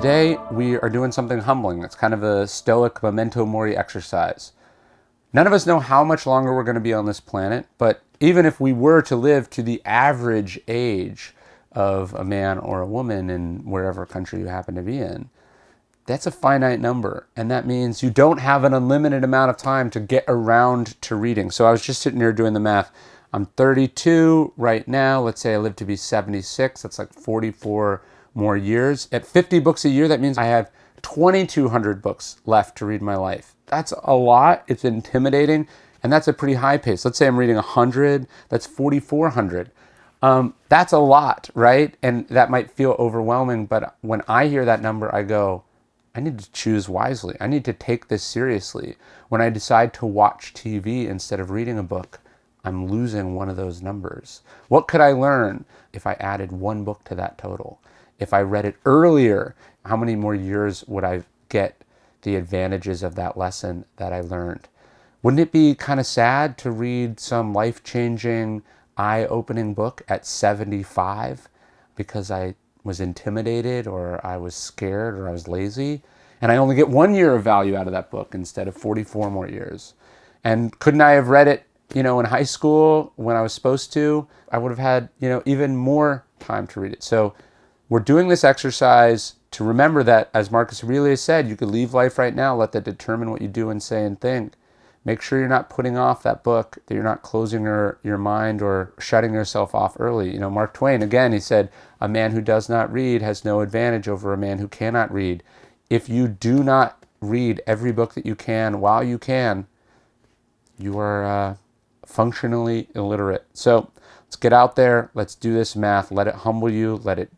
Today, we are doing something humbling. It's kind of a Stoic memento mori exercise. None of us know how much longer we're going to be on this planet, but even if we were to live to the average age of a man or a woman in wherever country you happen to be in, that's a finite number. And that means you don't have an unlimited amount of time to get around to reading. So I was just sitting here doing the math. I'm 32 right now. Let's say I live to be 76. That's like 44 more years. At 50 books a year, that means I have 2,200 books left to read in my life. That's a lot. It's intimidating. And that's a pretty high pace. Let's say I'm reading 100. That's 4,400. That's a lot, right? And that might feel overwhelming. But when I hear that number, I go, I need to choose wisely. I need to take this seriously. When I decide to watch TV instead of reading a book, I'm losing one of those numbers. What could I learn if I added one book to that total? If I read it earlier, how many more years would I get the advantages of that lesson that I learned? Wouldn't it be kind of sad to read some life-changing, eye-opening book at 75 because I was intimidated or I was scared or I was lazy, and I only get 1 year of value out of that book instead of 44 more years? And couldn't I have read it, in high school when I was supposed to? I would have had, even more time to read it. So we're doing this exercise to remember that, as Marcus Aurelius said, you could leave life right now, let that determine what you do and say and think. Make sure you're not putting off that book, that you're not closing your mind or shutting yourself off early. Mark Twain, again, he said, a man who does not read has no advantage over a man who cannot read. If you do not read every book that you can while you can, you are functionally illiterate. So let's get out there. Let's do this math. Let it humble you. Let it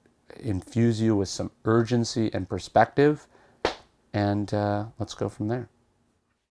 infuse you with some urgency and perspective. And let's go from there.